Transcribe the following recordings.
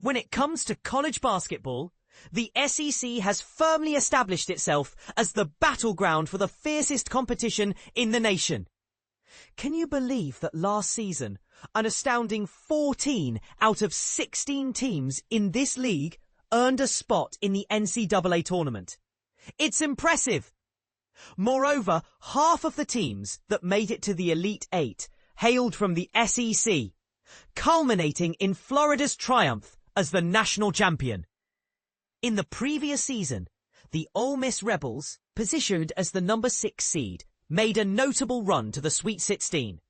When it comes to college basketball, the SEC has firmly established itself as the battleground for the fiercest competition in the nation. Can you believe that last season, an astounding 14 out of 16 teams in this league earned a spot in the NCAA tournament? It's impressive. Moreover, half of the teams that made it to the Elite Eight hailed from the SEC, culminating in Florida's triumph as the national champion. In the previous season, the Ole Miss Rebels, positioned as the number 6 seed, made a notable run to the Sweet 16.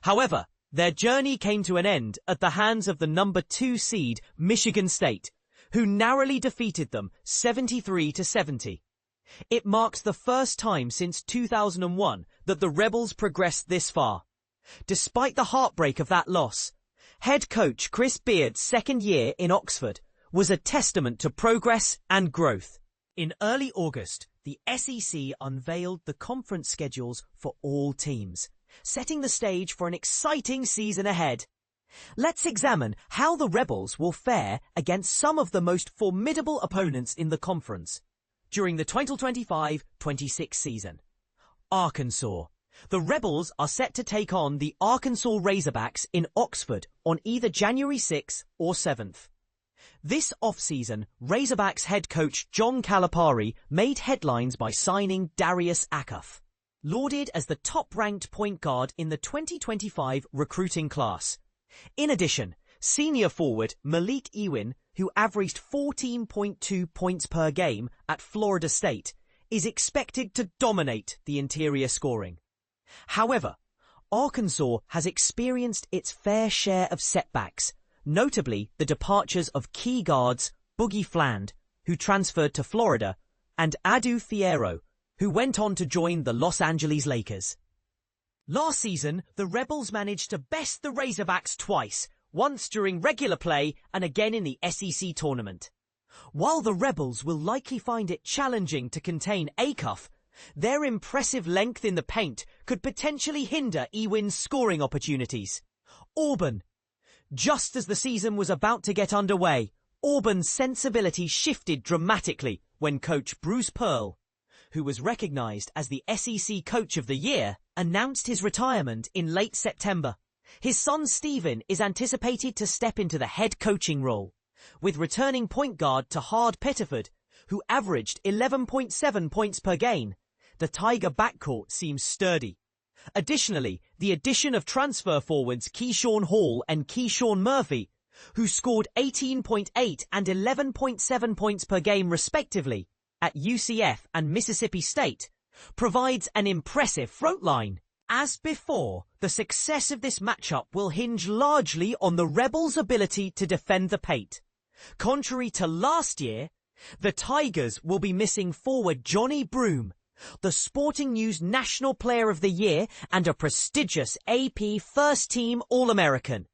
However, their journey came to an end at the hands of the number 2 seed Michigan State, who narrowly defeated them 73-70. It marks the first time since 2001 that the Rebels progressed this far. Despite the heartbreak of that loss, head coach Chris Beard's second year in Oxford was a testament to progress and growth. In early August, the SEC unveiled the conference schedules for all teams, setting the stage for an exciting season ahead. Let's examine how the Rebels will fare against some of the most formidable opponents in the conference during the 2025-26 season. Arkansas. The Rebels are set to take on the Arkansas Razorbacks in Oxford on either January 6th or 7th. This off-season, Razorbacks head coach John Calipari made headlines by signing Darius Acuff, lauded as the top-ranked point guard in the 2025 recruiting class. In addition, senior forward Malik Ewin, who averaged 14.2 points per game at Florida State, is expected to dominate the interior scoring. However, Arkansas has experienced its fair share of setbacks, notably the departures of key guards Boogie Fland, who transferred to Florida, and Adu Fierro, who went on to join the Los Angeles Lakers. Last season, the Rebels managed to best the Razorbacks twice, once during regular play and again in the SEC tournament. While the Rebels will likely find it challenging to contain Acuff, their impressive length in the paint could potentially hinder Ewin's scoring opportunities. Auburn. Just as the season was about to get underway, Auburn's sensibility shifted dramatically when coach Bruce Pearl, who was recognized as the SEC Coach of the Year, announced his retirement in late September. His son Stephen is anticipated to step into the head coaching role, with returning point guard Tahad Pettiford, who averaged 11.7 points per game. The Tiger backcourt seems sturdy. Additionally, the addition of transfer forwards Keyshawn Hall and Keyshawn Murphy, who scored 18.8 and 11.7 points per game respectively at UCF and Mississippi State, provides an impressive front line. As before, the success of this matchup will hinge largely on the Rebels' ability to defend the paint. Contrary to last year, the Tigers will be missing forward Johnny Broome, the Sporting News National Player of the Year and a prestigious AP First-Team All-American.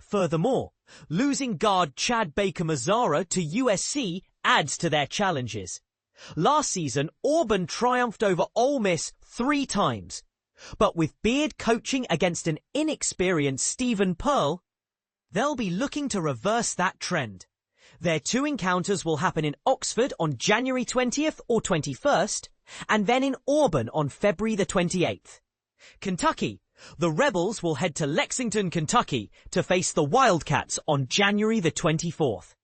Furthermore, losing guard Chad Baker-Mazara to USC adds to their challenges. Last season, Auburn triumphed over Ole Miss 3 times, but with Beard coaching against an inexperienced Stephen Pearl, they'll be looking to reverse that trend. Their 2 encounters will happen in Oxford on January 20th or 21st, and then in Auburn on February the 28th. Kentucky. The Rebels will head to Lexington, Kentucky to face the Wildcats on January the 24th.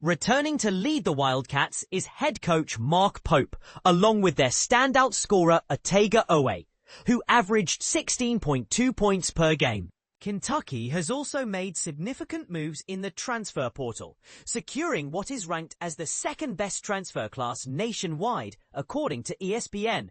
Returning to lead the Wildcats is head coach Mark Pope, along with their standout scorer Otega Owe, who averaged 16.2 points per game. Kentucky has also made significant moves in the transfer portal, securing what is ranked as the second best transfer class nationwide, according to ESPN.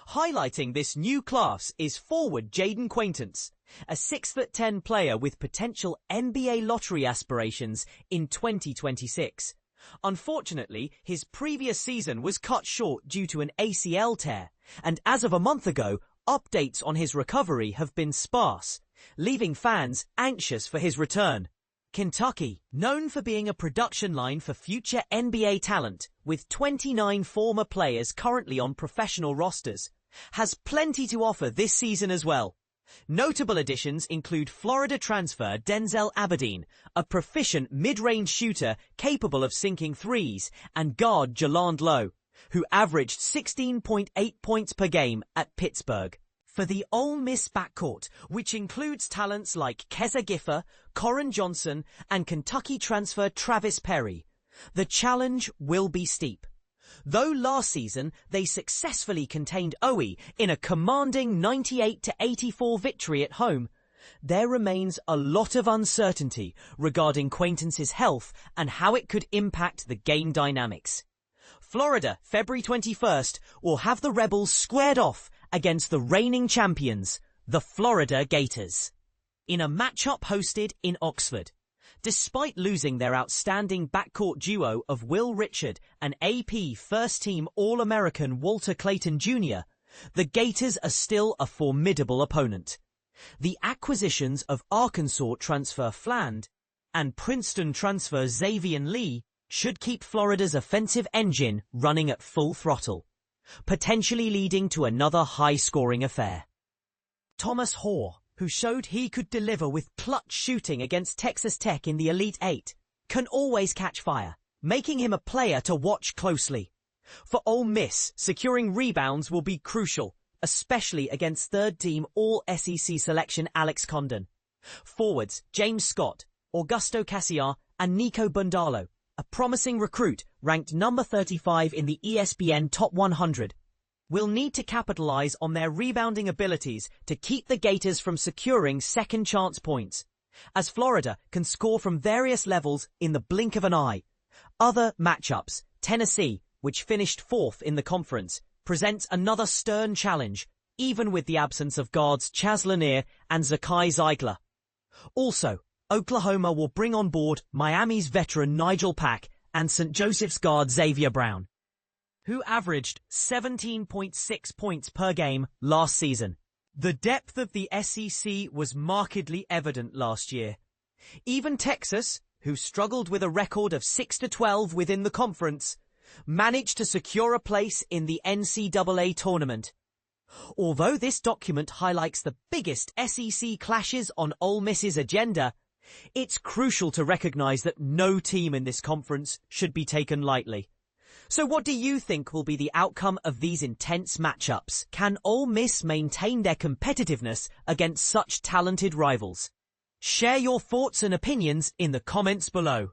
Highlighting this new class is forward Jayden Quaintance, a 6'10" player with potential NBA lottery aspirations in 2026. Unfortunately, his previous season was cut short due to an ACL tear, and as of a month ago, updates on his recovery have been sparse, leaving fans anxious for his return. Kentucky, known for being a production line for future NBA talent, with 29 former players currently on professional rosters, has plenty to offer this season as well. Notable additions include Florida transfer Denzel Aberdeen, a proficient mid-range shooter capable of sinking threes, and guard Jaland Lowe, who averaged 16.8 points per game at Pittsburgh. For the Ole Miss backcourt, which includes talents like Keza Giffer, Corin Johnson, and Kentucky transfer Travis Perry, the challenge will be steep. Though last season they successfully contained OE in a commanding 98-84 victory at home, there remains a lot of uncertainty regarding Quaintance's health and how it could impact the game dynamics. Florida, February 21st, will have the Rebels squared off against the reigning champions, the Florida Gators, in a matchup hosted in Oxford. Despite losing their outstanding backcourt duo of Will Richard and AP first-team All-American Walter Clayton Jr., the Gators are still a formidable opponent. The acquisitions of Arkansas transfer Fland and Princeton transfer Xavier Lee should keep Florida's offensive engine running at full throttle, potentially leading to another high-scoring affair. Thomas Hoare, who showed he could deliver with clutch shooting against Texas Tech in the Elite Eight, can always catch fire, making him a player to watch closely. For Ole Miss, securing rebounds will be crucial, especially against third-team All-SEC selection Alex Condon. Forwards James Scott, Augusto Cassiar, and Nico Bundalo, a promising recruit ranked number 35 in the ESPN Top 100, will need to capitalize on their rebounding abilities to keep the Gators from securing second-chance points, as Florida can score from various levels in the blink of an eye. Other matchups, Tennessee, which finished fourth in the conference, presents another stern challenge, even with the absence of guards Chaz Lanier and Zakai Zeigler. Also, Oklahoma will bring on board Miami's veteran Nigel Pack and St. Joseph's guard Xavier Brown, who averaged 17.6 points per game last season. The depth of the SEC was markedly evident last year. Even Texas, who struggled with a record of 6-12 within the conference, managed to secure a place in the NCAA tournament. Although this document highlights the biggest SEC clashes on Ole Miss's agenda, it's crucial to recognize that no team in this conference should be taken lightly. So what do you think will be the outcome of these intense matchups? Can Ole Miss maintain their competitiveness against such talented rivals? Share your thoughts and opinions in the comments below.